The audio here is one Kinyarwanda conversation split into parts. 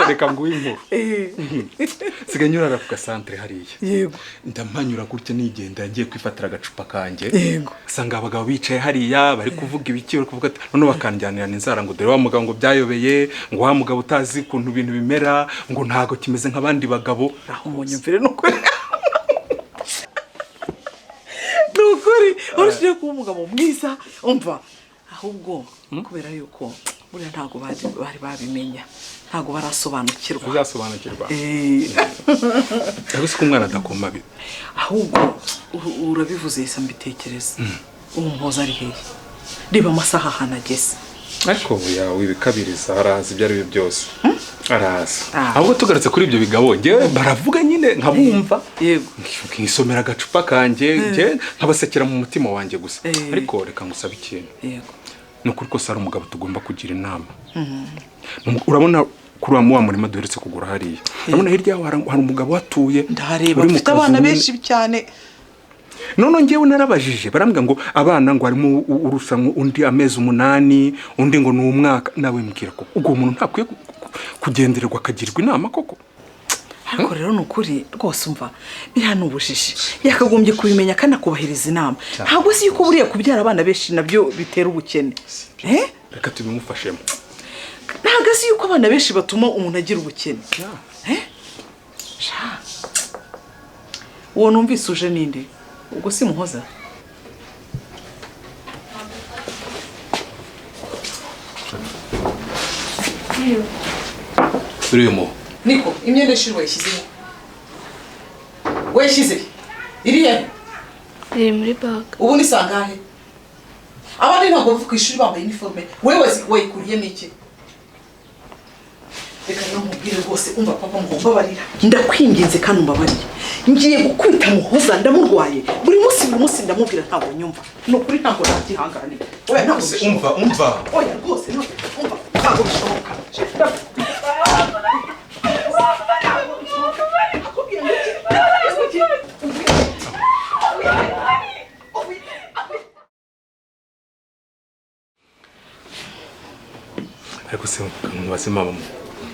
reka nguhe inkuru sigaye nyura ku gasantere hariya yego ndamanyura gutya nigenda yagiye kwifatira agacupa kanjye yego asanga abagabo bicaye hariya bari kuvuga ibiki bari kuvuga none bakanjyanira n'inzara ngo dore wa mugabo ngo byayobeye ngo wa mugabo utazi kuntu ibintu bimera ngo ntago kimeze nk'abandi bagabo aho munyumvire nuko nukuri urushiye kuba umugabo mwiza umva ahubwo kubera yuko buriya ntago bari babimenya ntago barasobanukirwa uzasobanukirwa ariko umwana adakoma bi ahubwo urabivuze isa mbitekereza umuhoza ari hehe riba amasaha hanageze ariko yawe ibikabiriza arazi ibyo ari byo byose arazi ahubwo tugarutse kuri ibyo bigabo ngewe baravuga nyine nkabumva yego nkisomera agacupa kanjye nge nkabasekera mu mutima wanjye gusa ariko reka ngusaba ikintu yego nukuri ko sari umugabo tugomba kugira inama urabona kuri wa murima duheretse kugura hariya urabona hirya hari umugabo watuye ndareba afite abana benshi cyane none ngewe narabajije barambwira ngo abana ngo harimo urushanwa undi amezi 8 undi ngo ni umwaka nawe mbwira ko ubwo umuntu ntakwiye kugendererwa akagirwa inama koko ariko rero nukuri rwose umva biriya n'ubujiji yakagombye kubimenya kandi akubahiriza inama ntabwo si yuko buriya kubyara abana benshi nabyo bitera ubukene reka tubimufashemo ntabwo si yuko abana benshi batuma umuntu agira ubukene uwo numvise uje ninde ubwo si muhoza urimo niko imyenda ishuri wayishyize iriya iri muri bag ubu ni sangahe abandi ntabwo bava ku ishuri bambaye uniforme wewe wayikuriyemo iki reka rero nkubwire rwose umva papa ngomba barira ndakwinginze kandi umbabarire ngiye gukwita muhoza ndamurwaye buri munsi ndamubwira ntabwo nyumva no kuri ntabwo nagihanganira oya ntabwo umva oya rwose umva ntabwo bishoboka ariko se mubaze mama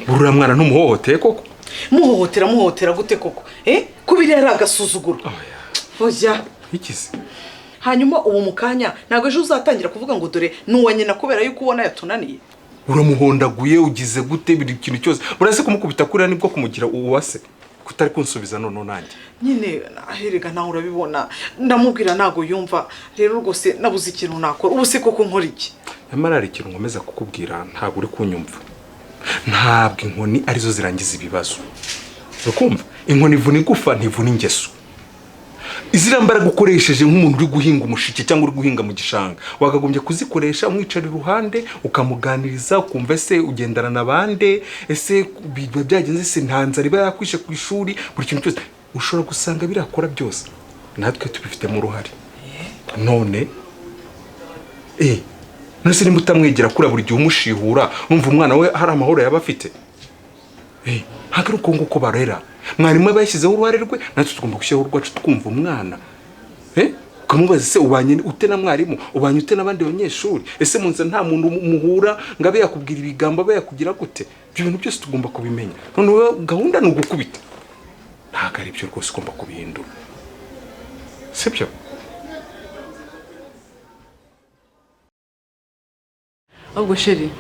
burura mwana ntumuhohoteye koko muhohotera gute koko kubiri ari agasuzuguro oya ikize hanyuma ubu mukanya ntabwo ejo uzatangira kuvuga ngo dore nuwa nyina kubera yuko ubona yatunaniye uramuhondaguye ugize gute biri kintu cyose urase kumukubita kuri nibwo kumugira uwase kutari kunsubiza none nanjye nyine aherega nawe urabibona ndamubwira ntago yumva rero rwose nabuze ikintu nakora ubu se koko nkora iki nyamara ari ikintu nkomeza kukubwira ntabwo uri kunyumva ntabwo inkoni arizo zirangiza ibibazo ukumva inkoni ivuna igufa ntivuna ingeso izira mbaraga ukoresheje nk'umuntu uri guhinga umushike cyangwa uri guhinga mu gishanga wakagombye kuzikoresha umwicara iruhande ukamuganiriza ukumva ese ugendana nabande ese biba byagenze se ntanza riba yakwishe ku ishuri buri kintu cyose ushobora gusanga birakora byose natwe tubifitemo uruhare none nase nimba utamwegera kura buri gihe umushihura umva umwana we hari amahoro yaba afite ntabwo uko nguko barera mwarimu aba yashyizeho uruhare rwe natwe tugomba gushyiraho urwacu twumva umwana ukamubaza ese ubanye ute na mwarimu ubanye ute n'abandi banyeshuri ese munsi nta muntu muhura ngo abe yakubwira ibigambo abe yakugira gute ibyo bintu byose tugomba kubimenya none gahunda ni ugukubita ntabwo ari byo rwose ugomba kubihindura sibyo ahubwo sheri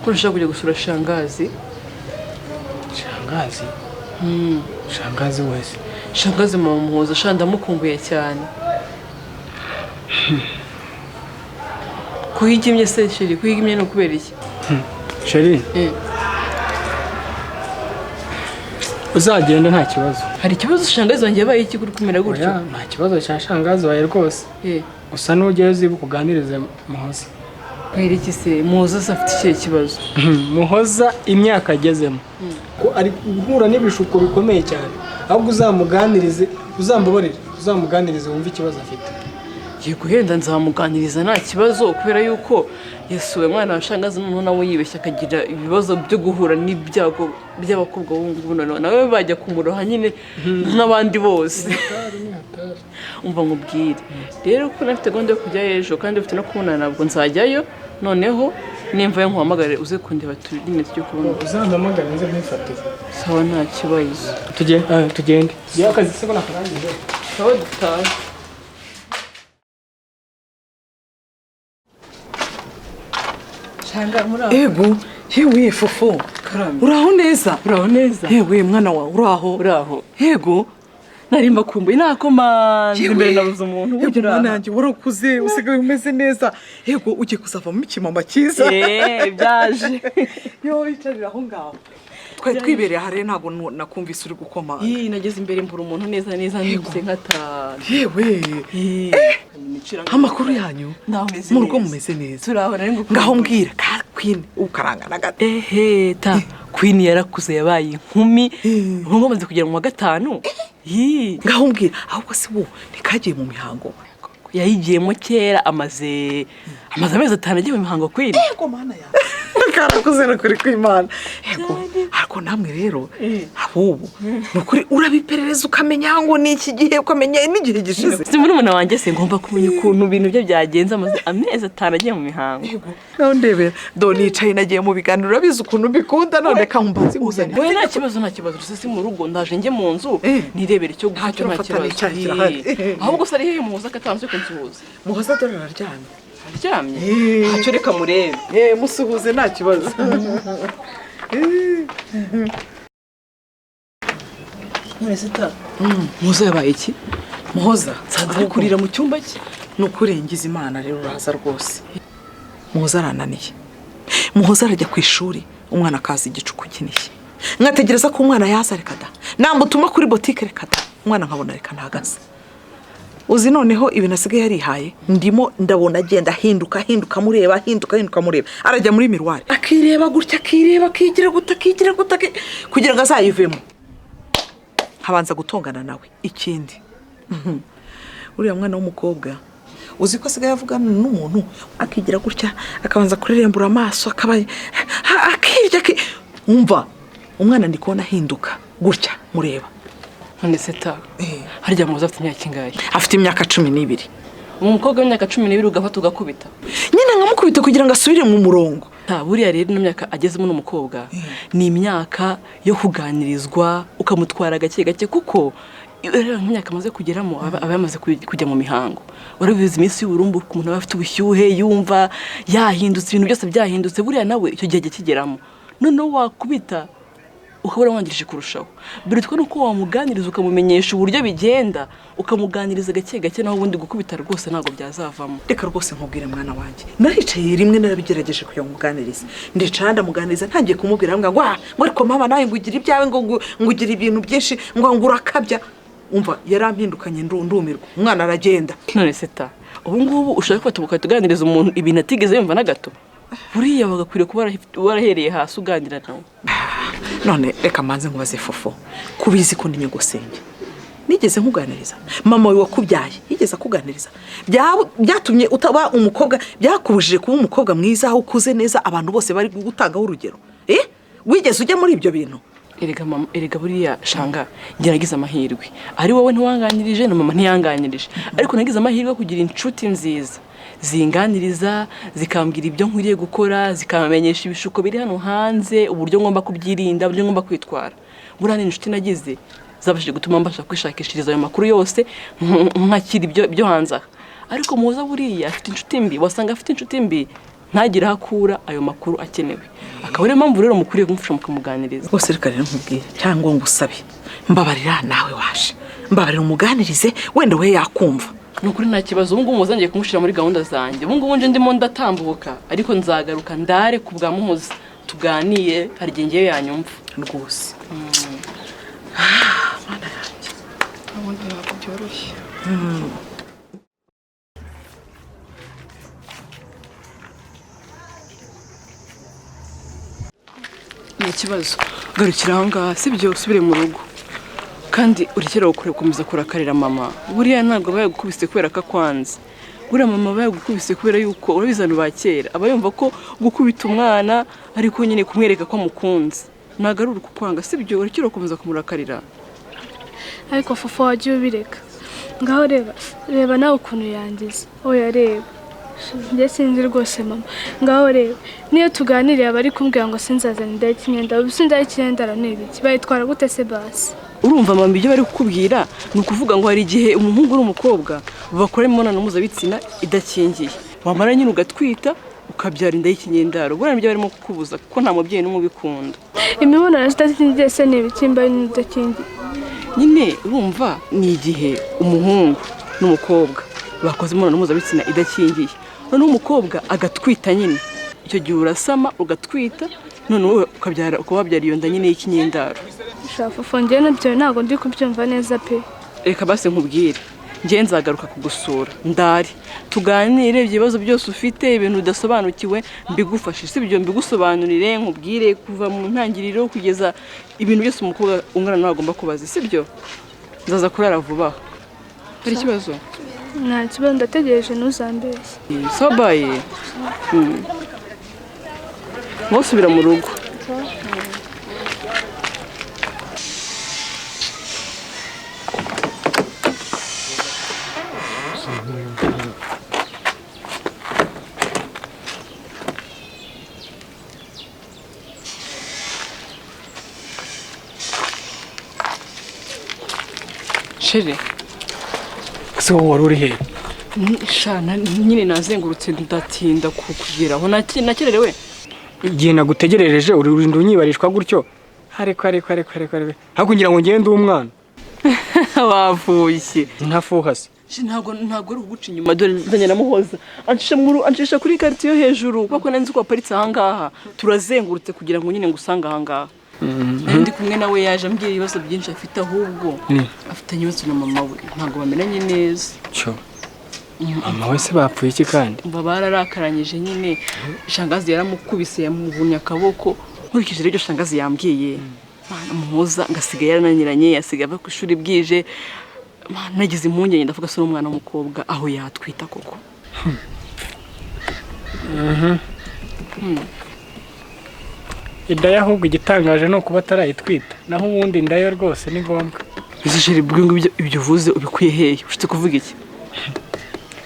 ko nshaka kujya gusura shangazi shangazi wese shangazi mama muhoza shanda ndamukumbuye cyane kuhigimye se sheri kuhigimye no kubera iki sheri uzagenda nta kibazo hari ikibazo shangazi wanjye yabaye iki kuri kumera gutyo nta kibazo cya shangazi wawe rwose gusa n'ujyayo uzibuka uganirize muhoza kwera iki se muhoza se afite ikihe kibazo muhoza imyaka agezemo ko ari guhura n'ibishuko bikomeye cyane ahubwo uzamuganirize uzamuganirize wumve ikibazo afite ngiye guhenda nzamuganiriza nta kibazo kubera yuko yesuwe mwana wa shangazi noneho nawe yibeshya akagira ibibazo byo guhura n'ibyago by'abakobwa b'ubu noneho nawe bajya kumuroha nyine n'abandi bose umva nkubwire rero ko nafite gahunda yo kujyayo ejo kandi ufite no kubona ntabwo nzajyayo noneho nimva nkuhamagare uze kundeba turime cyo kubona. Uzampamagara nze mbifatire. Sawa nta kibazo. Tugende. Ya akazi se ko nakarangije. Sawa dutahe. Shanga muraho. Ego, yewe Fofo. Karame. Uraho neza? Uraho neza. Yewe mwana wawe uraho? Uraho. Yego. Narimba kumbuye nakomanze imbere nabuze umuntu Yego mwana wanjye warakuze usigaye umeze neza. Yego ugiye kuzavamo ikimama cyiza. Byaje. Yo icarira aho ngaho. Twari twibereye hare ntago nakumvise uri gukoma. Nageze imbere mbura umuntu neza nibuse nk'atanu. Yewe. Amakuru yanyu mu rugo mumeze neza. Turaho nari ngo ngaho mbwira ka Queen ukarangana gato. Ta Queen yarakuze yabaye inkumi nko bamaze kugera mu wa gatanu. Ngaho mbwira ahubwo se bo nikagiye mu mihango. Yayigiyemo kera amaze amezi 5 agiye mu mihango Queen. Yego mana ya. Karakuze no kuri kw'Imana. Yego ariko namwe rero abubu nukuri urabiperereza ukamenya ngo ni iki gihe ukamenya n'igihe gishize. Si muri umwana wanjye se ngomba kumenya ukuntu ibintu bye byagenze amaze amezi 5 agiye mu mihango. Naho ndebera do nicaye nagiye mu biganiro urabizi ukuntu bikunda none kambazi uzanye. Wowe nta kibazo si mu rugo ndaje njye mu nzu nirebera icyo gucyo nta kibazo. Ahubwo se ari hehe muhoza katanze ko nsuhuza. Muhoza dore araryamye. Aryamye? Ntacyo reka murebe. Musuhuze nta kibazo. Muresita. Muhoza yabaye iki? Muhoza sanzwe kurira mu cyumba cye. Nukurengiza Imana rero uraza rwose. Muhoza arananiye. Muhoza arajya ku ishuri umwana akaza igicuku kinishye. Nkategereza ko umwana yaza reka da. Namutuma kuri boutique reka da. Umwana nkabona reka ntagaze. Uzi noneho ibintu asigaye yarihaye ndimo ndabona agenda hinduka mureba arajya muri miroir akireba gutya akigira guta kugira ngo azayivemo habanza gutongana nawe ikindi uriya mwana w'umukobwa uzi ko asigaye avugana n'umuntu akigira gutya akabanza kurerembura amaso akabaye akirya umva umwana ndikubona hinduka gutya mureba. Muresita. Harya muhoza afite imyaka ingahe? Afite imyaka 12. Umukobwa w'imyaka 12 ugafata ugakubita. Nyine nkamukubita kugira ngo asubire mu murongo. Buriya rero n'imyaka agezemo n'umukobwa ni imyaka yo kuganirizwa ukamutwara gake kuko imyaka amaze kugeramo aba yamaze kujya mu mihango. Urabizi iminsi y'uburumbu umuntu aba afite ubushyuhe yumva yahindutse ibintu byose byahindutse buriya nawe icyo gihe kigeramo. Noneho wakubita ukabura wangirije kurushaho. Biritwa nuko wamuganiriza ukamumenyesha uburyo bigenda ukamuganiriza gake naho ubundi gukubita rwose ntago byazavamo. Reka rwose nkubwire mwana wanjye. Naricaye rimwe narabigerageje kuyamuganiriza. Ndicanda muganiriza ntangiye kumubwira ngo ariko mama nawe ngugira ibyawe ngo ngugira ibintu byinshi ngo urakabya. Umva yarampindukanye ndumirwa. Umwana aragenda. None seta ubu ngubu ushaka kwatubuka tuganiriza umuntu ibintu atigeze yumva na gato. Buriya bagakwiriye kuba warahereye hasi uganira nawe. None reka manze nkubaze Fofo kubizi ko ndinye gusenge nigeze nkuganiriza mama we wakubyaye yigeze kuganiriza byatumye utaba umukobwa byakubujije kuba umukobwa mwiza aho ukuze neza abantu bose bari gutangaho urugero wigeze ujya muri ibyo bintu. Erega mama erega buriya shanga ngeragiza amahirwe ari wowe ntiwanganirije na mama ntiyanganirije ariko nagize amahirwe kugira inshuti nziza zinganiriza zikambwira ibyo nkwiriye gukora zikamenyesha ibishuko biri hano hanze uburyo ngomba kubyirinda uburyo ngomba kwitwara. Buriya ni inshuti nagize zabashije gutuma mbasha kwishakishiriza ayo makuru yose nkakira ibyo hanze. Ariko muhoza buriya afite inshuti mbi wasanga afite inshuti mbi ntagira hakura ayo makuru akenewe. Akaba ariyo mpamvu rero mukuriye kumfasha mukamuganiriza. Bose reka rero nkubwire cyangwa ngo usabe mbabarira nawe waje mbabarira umuganirize wenda we yakumva. Nukuri nta kibazo ubu ngubu muzangiye kumushira muri gahunda zanjye. Ubu ngubu nje ndimo ndatambuka ariko nzagaruka ndare ku bwa muhoza tuganiye hari ngewe yanyumva rwose. Mana yanjye. Ubundi ntabwo byoroshye. Ni ikibazo garukira aho ngaha sibyo usubire mu rugo kandi urekera gukomeza kurakarira mama. Buriya ntabwo bayagukubise kubera ko akwanze. Buriya mama bayagukubise kubera yuko urabizana ba kera aba yumva ko gukubita umwana ariko nyine kumwereka ko amukunze nagarura kukwanga sibyo urekera gukomeza kumurakarira. Ariko Fofo wagiye ubireka ngaho reba nawe ukuntu yangize oya reba njye sinzi rwose mama ngaho rero niyo tuganiriye abari kumbwira ngo sinzazana inda y'ikinyendaro ubu sinda y'ikinyendaro ni ibiki bayitwara gute se basi urumva mama ibyo bari kukubwira ni ukuvuga ngo hari igihe umuhungu n'umukobwa bakora imibonano mpuzabitsina idakingiye wamara nyine ugatwita ukabyara inda y'ikinyendaro buriya nibyo barimo kukubuza kuko nta mubyeyi n'umwe ubikunda imibonano idakingiye se ni ibiki mba idakingiye nyine urumva ni igihe umuhungu n'umukobwa bakoze imibonano mpuzabitsina idakingiye noneho umukobwa agatwita nyine icyo gihe urasama ugatwita none wowe ukabyara wabyara iyo nda nyine y'ikinyendaro shafufu njyewe nabyo ntabwo ndi kubyumva neza pe reka basi nkubwire njyewe nzagaruka kugusura ndari tuganire ibibazo byose ufite ibintu udasobanukiwe mbigufashe si ibyo mbigusobanurire nkubwire kuva mu ntangiriro kugeza ibintu byose umukobwa ungana nawe agomba kubaza si byo nzaza kurara vuba hari ikibazo nta kibazo ndategereje ntuzambeshye sobaye ntusubira mu rugo sheri ese wowe wari uri hehe shana nyine nazengurutse ndatinda kugeraho nakererewe igihe nagutegerereje urinda unyibarishwa gutyo ariko hakugira ngo ngende umwana wavuye ntafuhase ntabwo ari uguca inyuma dore nzanye na muhoza ancisha kuri karite yo hejuru kuko nanzi ko aparitse ahangaha turazengurutse kugira ngo nyine ngusanga ahangaha ndi kumwe nawe yaje ambwira ibibazo byinshi afite ahubwo afitanye ibibazo na mama we ntabwo bamenanye neza cyo mama we se bapfuye iki kandi bararakaranyije nyine shangazi yaramukubise yamuvunnye akaboko nkurikije rero shangazi yambwiye muhoza ngasigaye yarananiranye yasigaye ava ku ishuri bwije nagize impungenge ndavuga se n'umwana w'umukobwa aho yatwita koko inda ahubwo igitangaje ni ukuba atarayitwita naho ubundi inda yo rwose ni ngombwa izi sheri ibyo uvuze ubikuye hehe ushitse kuvuga iki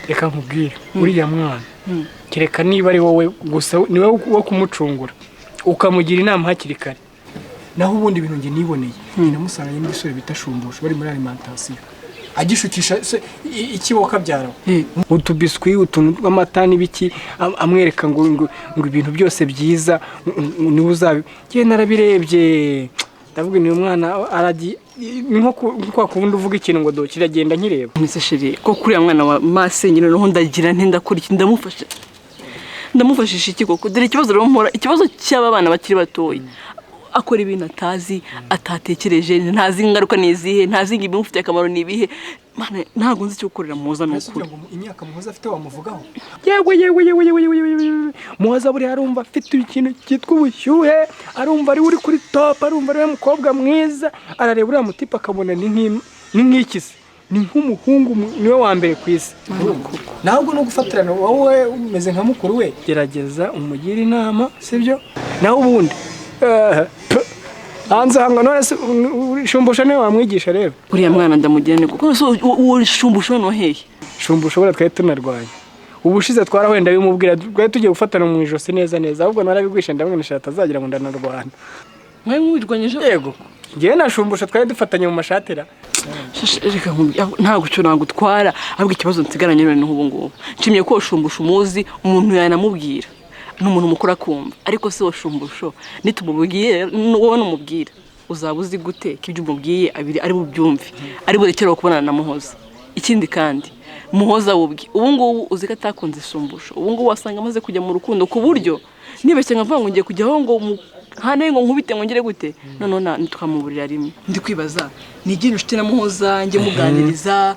reka nkubwire uriya mwana kereka niba ari wowe gusa ni wowe wo kumucungura ukamugira inama hakiri kare naho ubundi ibintu nge niboneye namusanganye n'ibisore bita shumbusho bari muri alimentation agishukisha ikiboka byarawe utubiswi utuntu tw'amata n'ibiki amwereka ngo ibintu byose byiza niwe uzabi ngiye narabirebye ndavuga ni umwana aragiye nko kwa kubundi uvuga ikintu ngo do kiragenda nkireba nise sheri ko kuri ya mwana wa masenyine noho ndagira ndakora iki ndamufashisha iki koko dore ikibazo rero mpora ikibazo cy'aba bana bakiri batoyi akora ibintu atazi atatekereje ntazi ingaruka nizihe ntazi ibintu bifite akamaro nibihe mana ntago nzi cyo gukorera muhoza n'ukuri imyaka muhoza afite wamuvugaho yewe muhoza buri arumva afite ikintu cyitwa ubushyuhe arumva ari uri kuri top arumva ari umukobwa mwiza arareba uriya mutipa akabona ni nk'ikisi ni nk'umuhungu niwe wa mbere ku isi ntabwo no gufatirana wowe umeze nka mukuru we gerageza umugira inama sibyo naho ubundi hanze hanga none se shumbusha niwe wamwigisha rero uriya mwana ndamugirane kuko uwo shumbusha no hehe shumbusha bora twaye tunarwanya ubushize twarahwenda bimubwira twaye tugiye gufatana mu ijosi neza ahubwo narabigwisha ndamwenisha atazagira ngo ndanarwana mwe mwirwanyije yego ngiye nashumbusha twaye dufatanye mu mashatera reka ntabwo cyo nagutwara ahubwo ikibazo nsigaranye none ubu ngubu nshimye ko shumbusha umuzi umuntu yanamubwira n'umuntu mukuru akumva ariko se washumbusho nitumubwiye wowe numubwira uzaba uzi gute ko ibyo umubwiye ari bubyumve ari burekere kubonana na muhoza ikindi kandi muhoza wubwe ubu ngubu uzi ko atakunze shumbusho ubu ngubu wasanga amaze kujya mu rukundo ku buryo nibeshye nkavuga ngo ngiye kujyaho ngo hane ngo nkubite ngo ngire gute none ntitwamuburira rimwe ndi kwibaza nigira ushite na muhoza nge muganiriza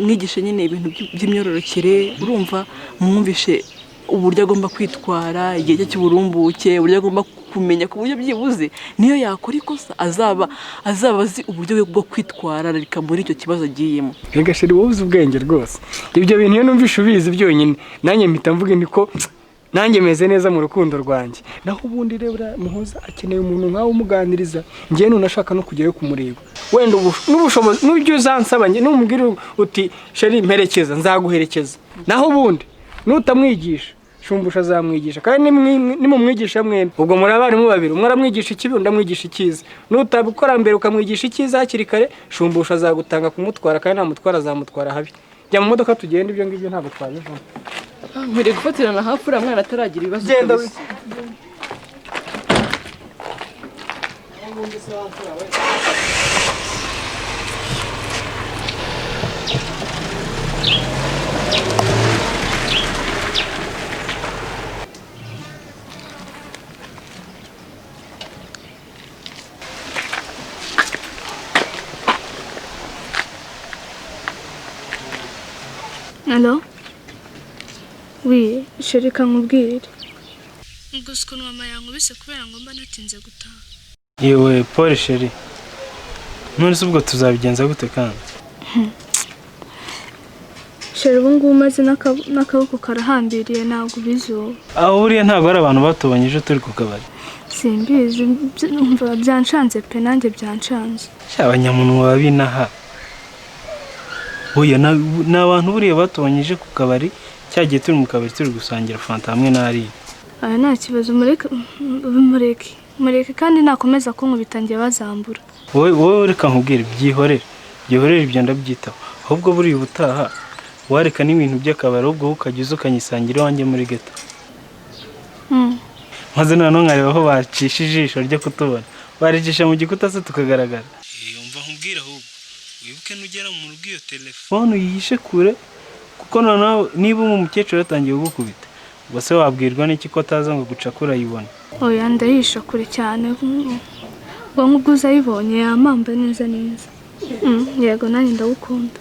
mwigishe nyine ibintu by'imyororokere urumva mwumvishe uburyo agomba kwitwara igihe cye cy'uburumbuke uburyo agomba kumenya ku buryo byibuze niyo yakora ikosa azaba azi uburyo bwo kwitwara reka muri icyo kibazo agiyemo rega sheri wowe uzi ubwenge rwose ibyo bintu iyo numvishe ubizi byonyine nanjye mpita mvuga niko nanjye meze neza mu rukundo rwanjye naho ubundi rero muhoza akeneye umuntu nkawe umuganiriza ngiye nunashaka no kujyayo kumureba wenda n'ubushobozi n'ibyo uzansaba njye numubwira uti sheri mperekeza nzaguherekeza naho ubundi nutamwigisha shumbusha azamwigisha kandi nimumwigisha mwembi ubwo muri abarimu babiri umwe aramwigisha ikibi undi amwigisha icyiza nutabikora mbere ukamwigisha icyiza hakiri kare shumbusha azagutanga kumutwara kandi namutwara azamutwara habi jya mu modoka tugenda ibyo ngibyo ntabwo twabivamo nkwiriye gufatirana hafi uriya mwana ataragira ibibazo genda Allo? Oui, chérie nkubwire. Gusa ukuntu mama yankubise kubera ngo mba natinze gutaha. Yewe Paul chérie. None se ubwo tuzabigenza gute kandi? Chérie ubu ngubu maze n'akaboko karahambiriye ntabwo ubizuba. Aho buriya ntabwo ari abantu batubonye ejo turi ku kabari. Simbizi umva byanshanze pe nanjye byanshanze. Abanyamuntu babinaha. Oya n'abantu buriya batubonyeje ku kabari cyagiye turi mu kabari turi gusangira fanta hamwe n'ari. Aya nta kibazo mureke kandi nakomeza kunkubita ngiye bazambura. Wowe reka nkubwire byihorere ibyo ndabyitaho ahubwo buriya ubutaha wareka n'ibintu by'akabari ubwo ukajya ukanyisangira wanjye muri ghetto. Maze noneho nkareba aho bacisha ijisho ryo kutubona baricisha mu gikuta se tukagaragara. Umva nkubwire ahubwo wibuke nugera mu rugo iyo telefone uyishe kure kuko noneho niba umukecuru yatangiye kugukubita ubwo se wabwirwa n'iki ko ataza ngo gucakura yibona. Oya ndahisha kure cyane ngo nk'ubwo uzayibonye yamamba neza. Yego nanjye ndagukunda.